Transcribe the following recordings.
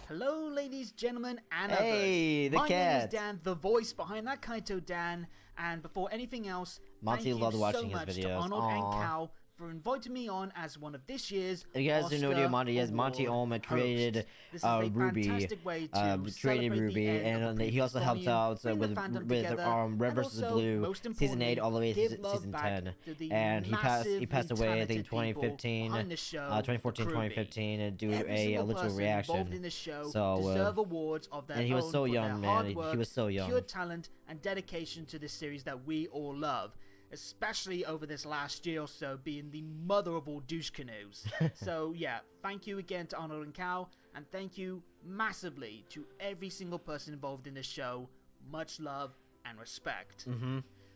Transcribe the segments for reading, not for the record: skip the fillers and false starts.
Hello, ladies, gentlemen, and Hey, others. the My cat. name is Dan, the voice behind that Kaito Dan, and before anything else, Monty thank you loved so watching his much to videos. Arnold and Aw. Cal for inviting me on as one of this year's If you guys Oscar don't know who Monty is, Monty Award Ohm created hosts. This is a Ruby, fantastic way to created celebrate the Ruby, end of and the he also previous helped volume, out bring with the fandom Red together, vs. and also, Blue, most season 8 all the way to give love season back 10, to the and he passed massively away I think talented people 2015, behind the show, 2014, the Kruby. 2015, and do Every a single literal person reaction. involved in the show So deserve awards of their and he was own so for young, their hard man. work, He was so young. pure talent, and dedication to this series that we all love, especially over this last year or so being the mother of all douche canoes. So yeah, thank you again to Arnold and Cal, and thank you massively to every single person involved in this show. Much love and respect.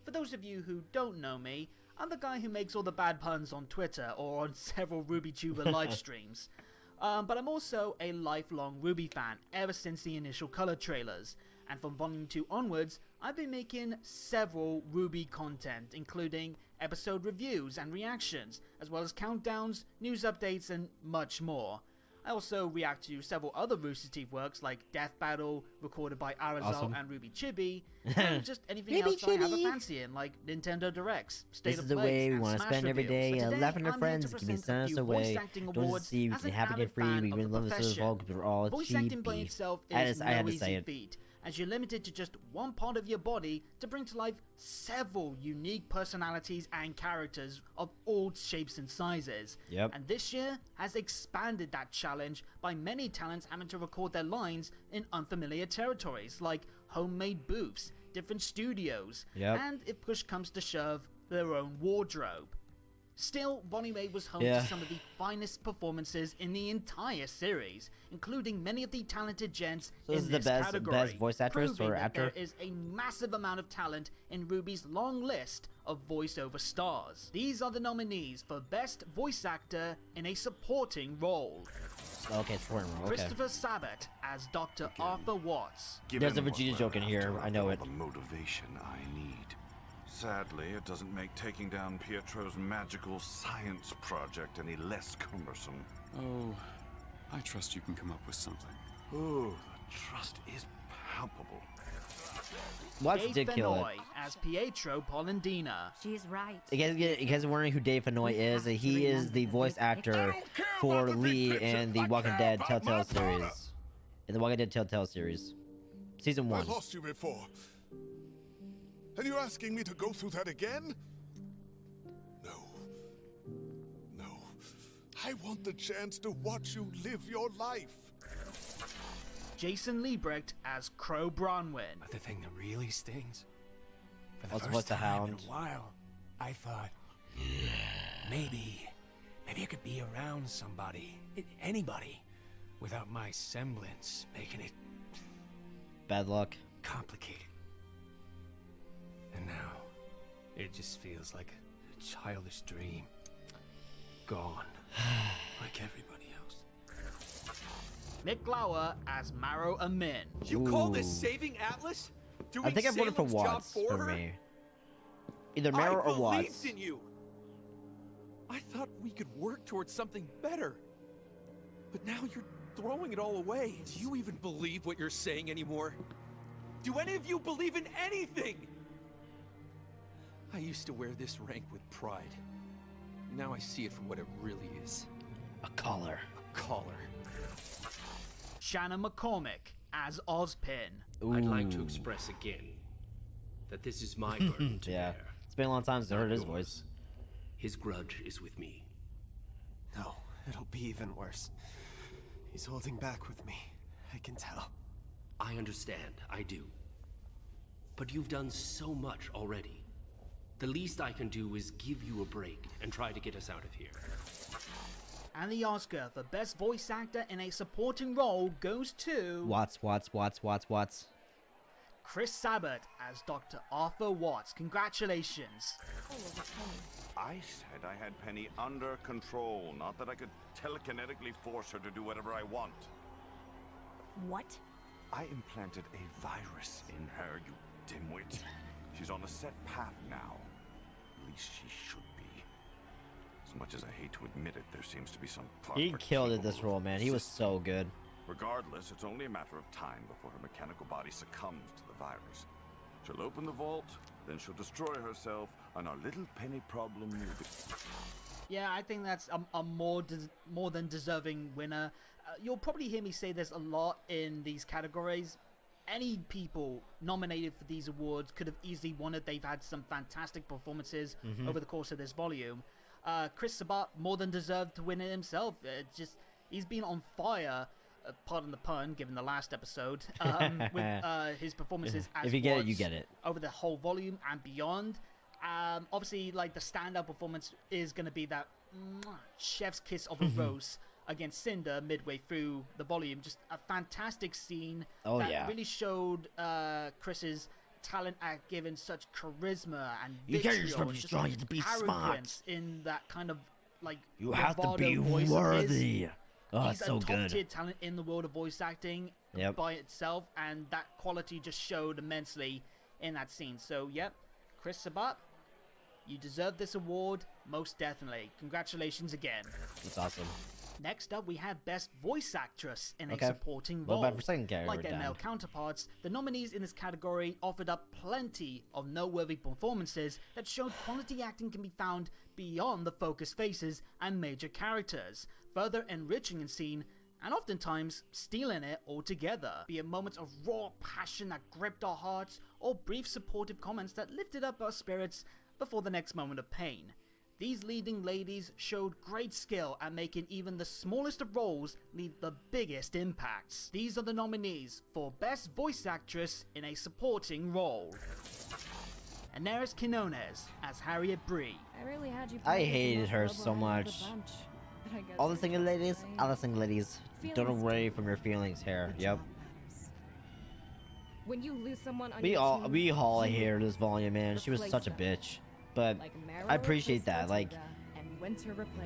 For those of you who don't know me, I'm the guy who makes all the bad puns on Twitter or on several RubyTuber live streams. But I'm also a lifelong Ruby fan ever since the initial color trailers, and from Volume 2 onwards, I've been making several Ruby content, including episode reviews and reactions, as well as countdowns, news updates, and much more. I also react to several other Rooster Teeth works like Death Battle, recorded by Arizal Awesome. and Ruby Chibi, and just anything Ruby else I have a Chibi. fancy in, like Nintendo Directs, State This of is the Play, way we and want to Smash spend every reviews. day, So today, laughing at I'm friends, here to giving present a us few away. voice acting Don't awards see as an having avid it free. fan We of really the love this profession. all because we're all Voice acting by cheapy. itself I is had no to say easy it. feat, as you're limited to just one part of your body to bring to life several unique personalities and characters of all shapes and sizes. Yep. And this year has expanded that challenge by many talents having to record their lines in unfamiliar territories like homemade booths, different studios, Yep. and if push comes to shove, their own wardrobe. Still, Volume 8 was home Yeah. to some of the finest performances in the entire series, including many of the talented gents So in this is the category, best voice actress proving or that actor? there is a massive amount of talent in Ruby's long list of voiceover stars. These are the nominees for Best Voice Actor in a Supporting Role. Okay, it's foreign. Okay. Christopher Sabat as Dr. Arthur Watts. There's a Vegeta joke in here. I know it. The motivation I need. Sadly, it doesn't make taking down Pietro's magical science project any less cumbersome. Oh, I trust you can come up with something. Ooh, the trust is palpable. Watts Dave did kill Fennoy it. as Pietro Polendina. She's right. You guys are wondering who Dave Fennoy is? He is the voice actor for Lee in the Walking Dead Telltale series. In the Walking Dead Telltale series. Season I 1. lost you before. And you're asking me to go through that again? No. No. I want the chance to watch you live your life. Jason Liebrecht as Crow Bronwyn. But the thing that really stings, for the What's first the time in Hound? a while, I thought, maybe I could be around somebody, anybody, without my semblance making it Bad luck. complicated. And now, it just feels like a childish dream. Gone, like everybody else. Nick Lauer as Maro Amin. You call this Ooh. saving Atlas? Doing I think I voted for Salem's job Watts for for her? me. Either Mero I or believed Watts. in you. I thought we could work towards something better. But now you're throwing it all away. Do you even believe what you're saying anymore? Do any of you believe in anything? I used to wear this rank with pride. Now I see it for what it really is. A collar. A collar. Shannon McCormick as Ozpin. I'd like to Ooh. express again that this is my burden to Yeah. bear. It's been a long time since I heard his Yours. voice. His grudge is with me. No, it'll be even worse. He's holding back with me. I can tell. I understand, I do. But you've done so much already. The least I can do is give you a break and try to get us out of here. And the Oscar for Best Voice Actor in a Supporting Role goes to Watts. Chris Sabat as Dr. Arthur Watts. Congratulations. I said I had Penny under control, not that I could telekinetically force her to do whatever I want. What? I implanted a virus in her, you dimwit. She's on a set path now. At least she should be. As much as I hate to admit it, there seems to be some He part killed it this capable role, of man. He was so good. Regardless, it's only a matter of time before her mechanical body succumbs to the virus. She'll open the vault, then she'll destroy herself, and our little penny problem will be... Yeah, I think that's a more than deserving winner. You'll probably hear me say this a lot in these categories. Any people nominated for these awards could have easily won it. They've had some fantastic performances over the course of this volume. Chris Sabat more than deserved to win it himself. He's been on fire, pardon the pun, given the last episode, with his performances as if you get it, Watts you get it. over the whole volume and beyond. Obviously, like, the standout performance is going to be that chef's kiss of a rose against Cinder midway through the volume. Just a fantastic scene that really showed Chris's talent at giving such charisma and vitriol, and just to be arrogance in that kind of, like, You have to be voice of his. worthy. Oh, He's it's so a top-tier good. talent in the world of voice acting by itself, and that quality just showed immensely in that scene. So, yep, Chris Sabat, you deserve this award, most definitely. Congratulations again. That's awesome. Next up, we have Best Voice Actress in a Okay. supporting What role. about for second character Like their then? male counterparts, the nominees in this category offered up plenty of noteworthy performances that showed quality acting can be found beyond the focused faces and major characters, further enriching a scene and oftentimes stealing it altogether, be it moments of raw passion that gripped our hearts or brief supportive comments that lifted up our spirits before the next moment of pain. These leading ladies showed great skill at making even the smallest of roles leave the biggest impacts. These are the nominees for Best Voice Actress in a Supporting Role. Daenerys Quinones as Harriet Bree. I really had you. I hated her so much. All the single ladies, don't worry from your feelings here. Yep. When you lose someone on We your all team, hated this volume, man. She was such a bitch. But I appreciate that. Like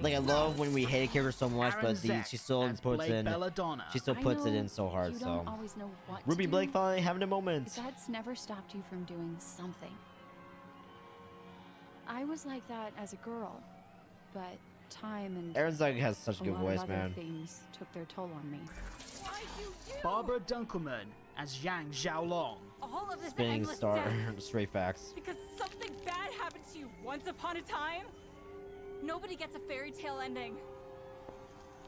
I love when we hate a character so much, but she still puts Blake in. Belladonna. She still puts it in so hard. You So don't always know what to Ruby do, Blake finally having a moment. but that's never stopped you from doing something. I was like that as a girl, but time and Aaron Zug has such a good lot voice, of other man. things took their toll on me. Barbara Dunkelman as Yang Xiaolong. All of this Spinning endless star, death straight facts. because something bad happened to you once upon a time. Nobody gets a fairy tale ending.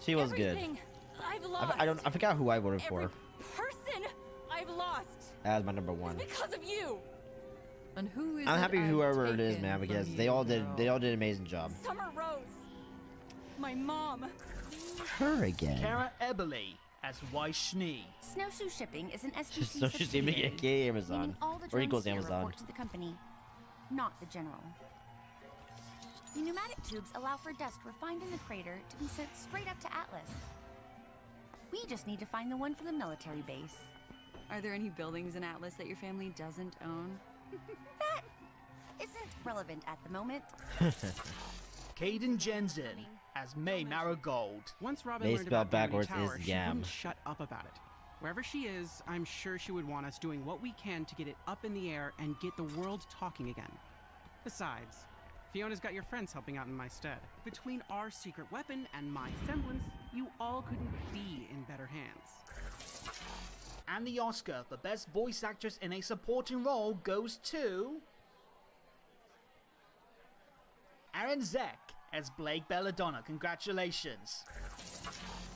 She was good. Everything I've lost. I forgot who I voted Every for person I've lost as my number one. because of you. And who is I'm it happy I've whoever it is, taken man, from because you they all did now? an amazing job. Summer Rose. My mom. Her again. Kara Eberly as Wai Schnee. Snowshoe shipping is an SBC So she's subsidiary, aka Amazon meaning all the or equals drones here Amazon. report to the company, not the general. The pneumatic tubes allow for dust refined in the crater to be sent straight up to Atlas. We just need to find the one for the military base. Are there any buildings in Atlas that your family doesn't own? That isn't relevant at the moment. Kaden Jensen as May Marigold. Once Robin May learned spelled about Diamond backwards Tower, is she Yam. wouldn't shut up about it. Wherever she is, I'm sure she would want us doing what we can to get it up in the air and get the world talking again. Besides, Fiona's got your friends helping out in my stead. Between our secret weapon and my semblance, you all couldn't be in better hands. And the Oscar for Best Voice Actress in a Supporting Role goes to Aaron Zek as Blake Belladonna. Congratulations.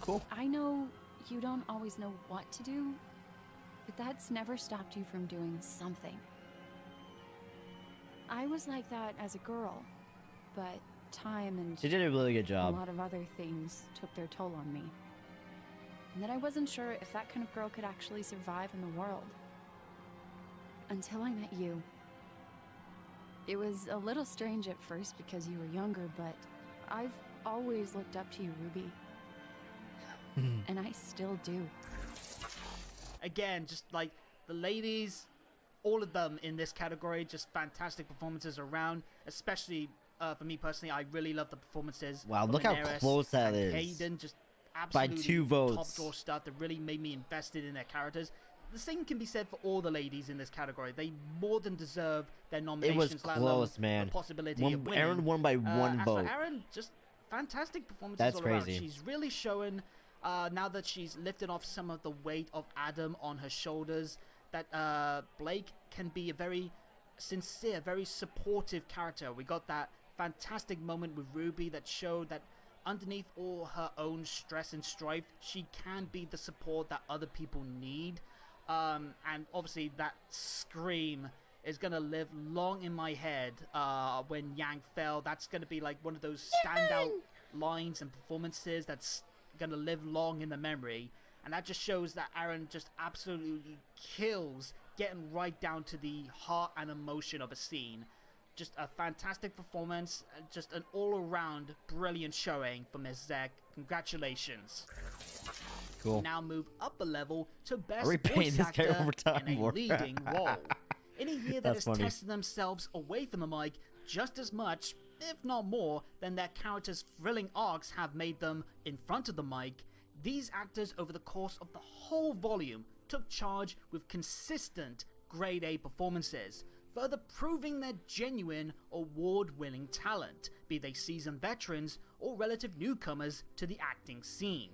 Cool. I know you don't always know what to do, but that's never stopped you from doing something. I was like that as a girl, but time and She did a really good a job. lot of other things took their toll on me. And that I wasn't sure if that kind of girl could actually survive in the world. Until I met you. It was a little strange at first because you were younger, but I've always looked up to you, Ruby. And I still do. Again, just like the ladies, all of them in this category, just fantastic performances around. Especially for me personally, I really love the performances. Wow, from look how Daenerys close that and is. Kaden, just By absolutely 2 votes. top draw stuff that really made me invested in their characters. The same can be said for all the ladies in this category. They more than deserve their It nominations. was let alone close, man. The possibility of winning. Aaron won by 1 as vote. For Aaron, just fantastic performances That's all around. crazy. She's really showing now that she's lifted off some of the weight of Adam on her shoulders, that Blake can be a very sincere, very supportive character. We got that fantastic moment with Ruby that showed that underneath all her own stress and strife, she can be the support that other people need. And obviously that scream is gonna live long in my head when Yang fell. That's gonna be like one of those standout lines and performances that's gonna live long in the memory. And that just shows that Aaron just absolutely kills getting right down to the heart and emotion of a scene. Just a fantastic performance, just an all-around brilliant showing for Ms. Zek. Congratulations. Cool. We now move up a level to best repaying voice this guy actor over time in a more. leading role. In a year that That's has funny. tested themselves away from the mic just as much, if not more, than their characters' thrilling arcs have made them in front of the mic, these actors over the course of the whole volume took charge with consistent grade A performances, further proving their genuine award-winning talent, be they seasoned veterans or relative newcomers to the acting scene.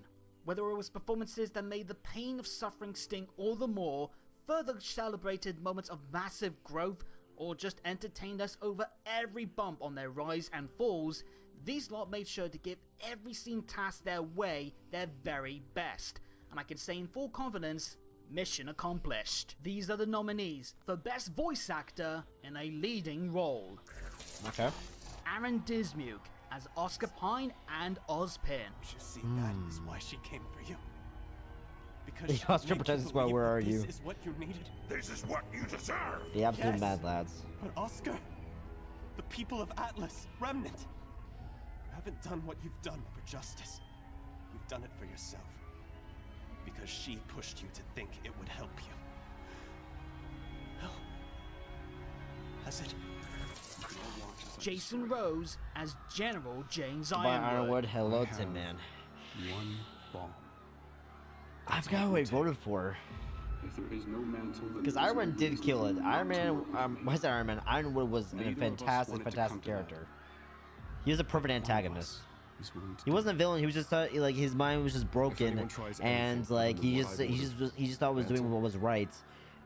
Whether it was performances that made the pain of suffering sting all the more, further celebrated moments of massive growth, or just entertained us over every bump on their rise and falls, these lot made sure to give every scene task their way their very best. And I can say in full confidence, mission accomplished. These are the nominees for Best Voice Actor in a Leading Role. Okay. Aaron Dismuke as Oscar Pine and Ozpin. See, that is why she came for you. Because The she Oscar made you Protection Squad, believe where that are you? This is what you needed. This is what you deserve. The absolute Yes. mad lads. But Oscar, the people of Atlas, Remnant, you haven't done what you've done for justice. You've done it for yourself. Because she pushed you to think it would help you. Well, has it? Jason Rose as General James By Ironwood. Ironwood, hello Tin Man. One bomb. I forgot who I voted for. If there is no mantle, then Because there is Iron Man no did reason kill it. for Iron Man, Ironwood. why is that Iron Man? Ironwood was a Neither of us fantastic, wanted to fantastic come to that. character. He was a perfect antagonist. He's willing to He wasn't a villain. He was just like his mind was just broken, anyone tries and anything, like I he know just what I he just thought was doing Mantle. what was right.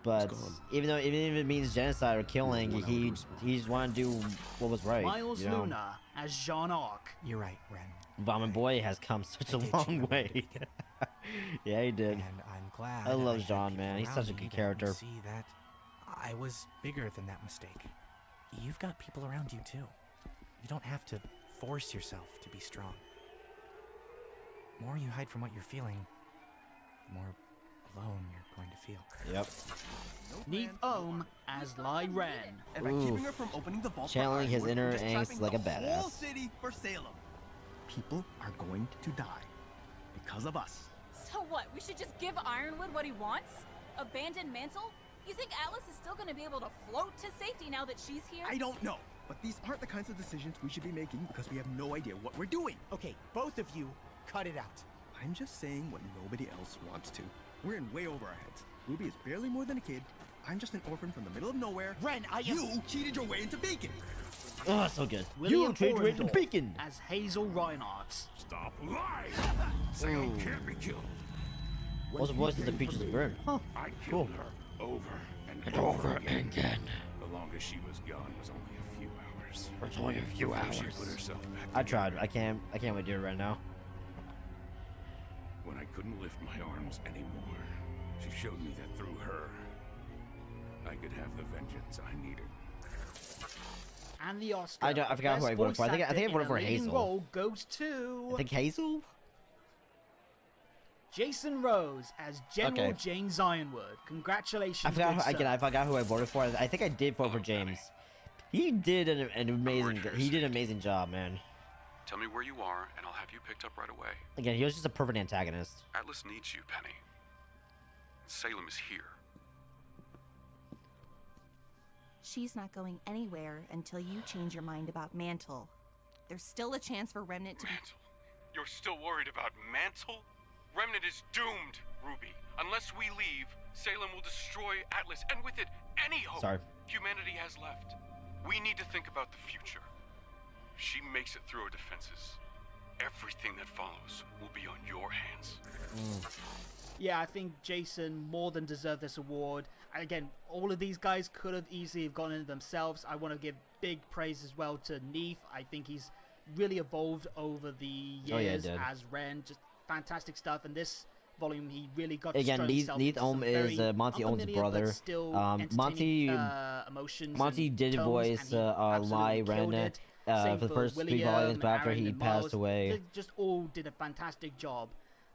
But gone. even if it means genocide or killing, What I he would just wanted to do what was right. Miles you know? Luna as Jean Arc. You're right, Ren. Vomit Boy has come such a did long you know way. Yeah, he did. And I'm glad. I love had Jean, people man. He's around such a me good that character. could See that I was bigger than that mistake. You've got people around you too. You don't have to force yourself to be strong. The more you hide from what you're feeling, the more alone you're going to feel. Yep. Neith Ohm as Lai Ren. And by Ooh. keeping her from opening the vault for Channeling his Ironwood, inner we're just angst trapping like a the whole badass. city for Salem. People are going to die because of us. So what? We should just give Ironwood what he wants? Abandon Mantle? You think Atlas is still gonna be able to float to safety now that she's here? I don't know, but these aren't the kinds of decisions we should be making because we have no idea what we're doing. Okay, both of you, cut it out. I'm just saying what nobody else wants to. We're in way over our heads. Ruby is barely more than a kid. I'm just an orphan from the middle of nowhere. Ren, You cheated your way into Beacon. Oh, so good. William You changed the Orendorff beacon. as Hazel Reinhardt. Stop lying! Salem can't be killed. What's the voices of Peaches Burn? Huh. I Cool. killed her over and Over again. The longest she was gone was only a few hours. It's only a few Before She hours. put herself back I tried. together. I can't wait to do it right now. When I couldn't lift my arms anymore, she showed me that through her, I could have the vengeance I needed. And the Oscar. I forgot who Best I voted for. I Voice think I Actor voted in for a Leading Hazel. Role goes to I think Hazel. Jason Rose as General Okay. James Ironwood. Congratulations. I forgot. good sir. I forgot who I voted for. I think I did vote for James. He did an amazing. He did an amazing job, man. Tell me where you are, and I'll have you picked up right away. Again, he was just a perfect antagonist. Atlas needs you, Penny. Salem is here. She's not going anywhere until you change your mind about Mantle. There's still a chance for Remnant to Mantle? You're still worried about Mantle? Remnant is doomed, Ruby. Unless we leave, Salem will destroy Atlas, and with it, any hope Sorry. humanity has left. We need to think about the future. If she makes it through our defenses, everything that follows will be on your hands. Yeah, I think Jason more than deserved this award. And again, all of these guys could have easily have gotten it themselves. I want to give big praise as well to Neef. I think he's really evolved over the years as Ren. Just fantastic stuff. And this volume, he really got again. to show Neith Ohm is Monty Ohm's brother. Monty did voice Lai Ren for the first William, 3 volumes, but after Aaron, he and passed Miles. away, They just all did a fantastic job.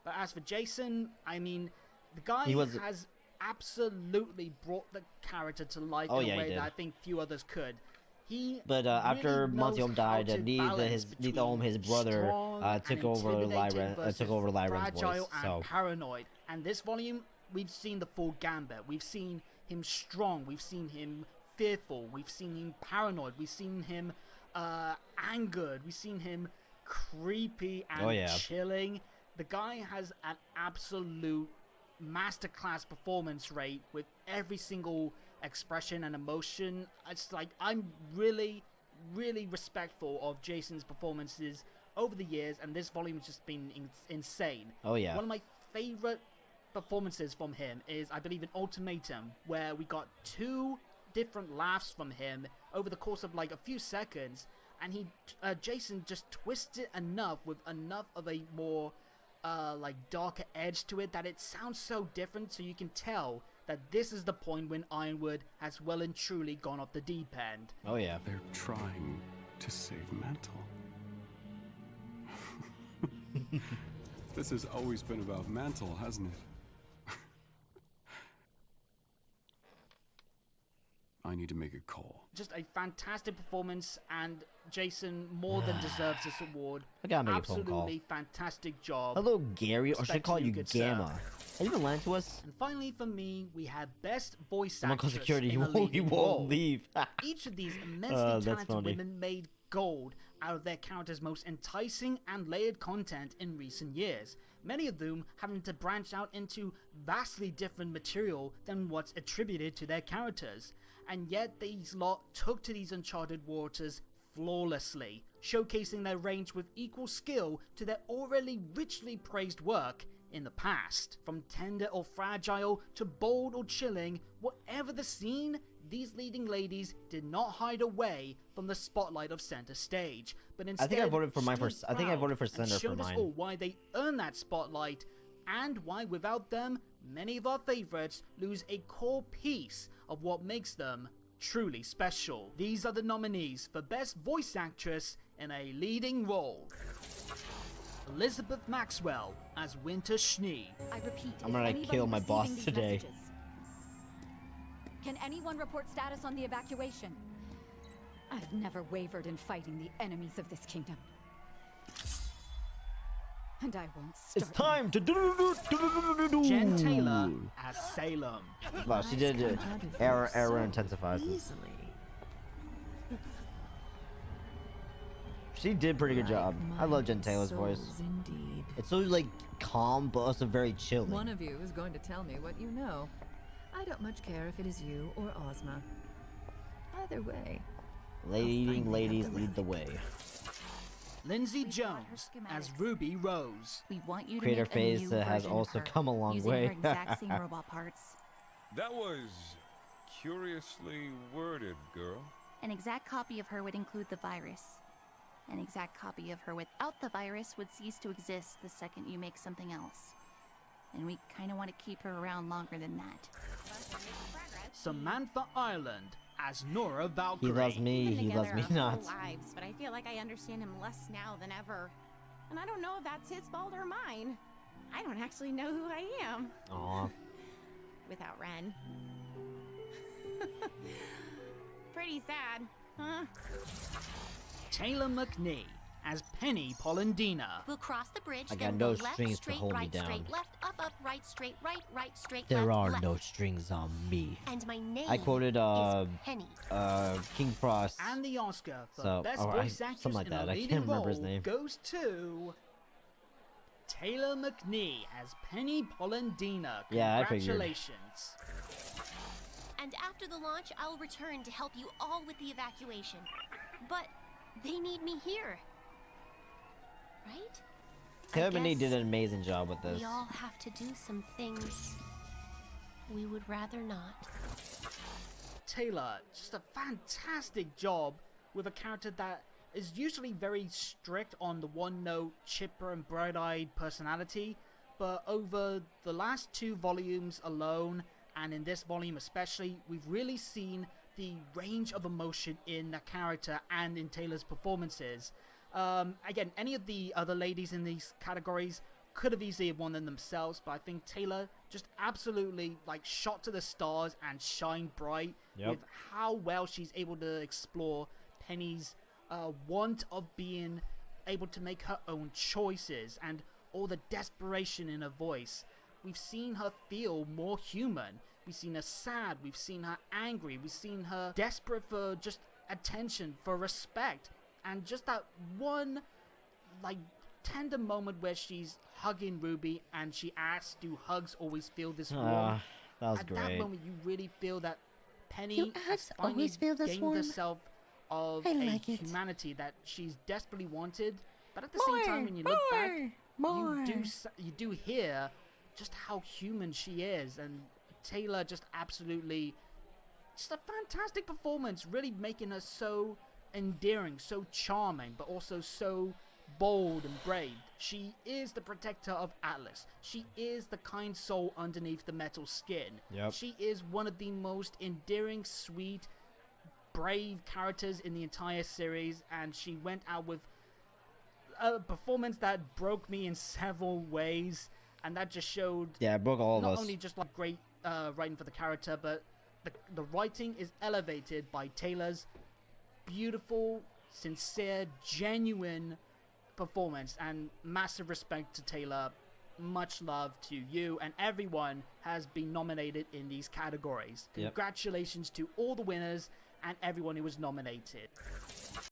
But as for Jason, I mean, the guy has absolutely brought the character to life in a way that I think few others could. But after Monty Ohm died, Neith Ohm, his brother, took over Lai Ren. Voice. And paranoid. And this volume, we've seen the full gambit. We've seen him strong. We've seen him fearful. We've seen him paranoid. We've seen him angered. We've seen him creepy and chilling. The guy has an absolute masterclass performance rate with every single expression and emotion. It's like, I'm really, really respectful of Jason's performances over the years, and this volume has just been insane. One of my favorite performances from him is, I believe, in Ultimatum, where we got 2 different laughs from him over the course of like a few seconds, and Jason just twisted it enough with enough of a more like darker edge to it that it sounds so different, so you can tell that this is the point when Ironwood has well and truly gone off the deep end. They're trying to save Mantle. This has always been about Mantle, hasn't it? I need to make a call. Just a fantastic performance, and Jason more than deserves this award. I gotta make a phone call. Absolutely fantastic job. Hello, Gary, or should I call you Gamma? Have you been lying to us? And finally, for me, we have Best Voice Someone call Actress security. in a He Leading won't Role. leave. Each of these immensely talented funny. women made gold out of their characters' most enticing and layered content in recent years, many of them having to branch out into vastly different material than what's attributed to their characters. And yet these lot took to these uncharted waters flawlessly, showcasing their range with equal skill to their already richly praised work in the past. From tender or fragile to bold or chilling, whatever the scene, these leading ladies did not hide away from the spotlight of center stage, but instead I think I voted for mine for. stood I think I proud voted for and center for showed us mine. all why they earn that spotlight, and why without them, many of our favorites lose a core piece of what makes them truly special. These are the nominees for Best Voice Actress in a Leading Role. Elizabeth Maxwell as Winter Schnee. I repeat, I'm gonna kill my boss today. Can anyone report status on the evacuation? I've never wavered in fighting the enemies of this kingdom. And I won't start. It's time to do. Jen Taylor as Salem. Wow, she did it. Error intensifies. She did pretty good job. I love Jen Taylor's voice. Indeed. It's so like calm, but also very chilling. One of you is going to tell me what you know. I don't much care if it is you or Ozma. Either way. Leading ladies lead the way. Lindsay Jones as Ruby Rose. We want you to Creator make a phase new has version of also her, come a long using way. her exact same robot parts. That was curiously worded, girl. An exact copy of her would include the virus. An exact copy of her without the virus would cease to exist the second you make something else. And we kind of want to keep her around longer than that. Samantha Ireland as Nora Valkyrie. He loves me, he loves me not. Lives, but I feel like I understand him less now than ever. And I don't know if that's his fault or mine. I don't actually know who I am. Aw. Without Ren. Pretty sad, huh? Taylor McNee as Penny Polendina. We'll cross the bridge, I got then no go left, strings to straight, hold me right, down. straight, left, up, right, straight, right, straight, There left, are left. no strings on me. And my name I quoted is Penny. King Frost. And the Oscar for So, Best alright, Voice Actress something like in that. a I Leading can't remember his Role name. goes to Taylor McNee as Penny Polendina. Yeah, I figured. Congratulations. And after the launch, I'll return to help you all with the evacuation. But they need me here. right? Taylor I Beneath did guess an amazing job with this. we all have to do some things we would rather not. Taylor, just a fantastic job with a character that is usually very strict on the one-note, chipper and bright-eyed personality, but over the last 2 volumes alone, and in this volume especially, we've really seen the range of emotion in the character and in Taylor's performances. Again, any of the other ladies in these categories could have easily won them themselves, but I think Taylor just absolutely like shot to the stars and shined bright with how well she's able to explore Penny's want of being able to make her own choices and all the desperation in her voice. We've seen her feel more human. We've seen her sad, we've seen her angry, we've seen her desperate for just attention, for respect, and just that one like tender moment where she's hugging Ruby and she asks, do hugs always feel this warm? That was At great. that moment you really feel that Penny You has finally always feel this gained warm? herself of I a like it. humanity that she's desperately wanted, but at the same time when you look back, you do hear just how human she is, and Taylor just absolutely, just a fantastic performance, really making her so endearing, so charming, but also so bold and brave. She is the protector of Atlas. She is the kind soul underneath the metal skin. Yep. She is one of the most endearing, sweet, brave characters in the entire series, and she went out with a performance that broke me in several ways, and that just showed Yeah, it broke all of not us. only just like great writing for the character, but the writing is elevated by Taylor's beautiful, sincere, genuine performance, and massive respect to Taylor. Much love to you, and everyone has been nominated in these categories. Yep. Congratulations to all the winners and everyone who was nominated.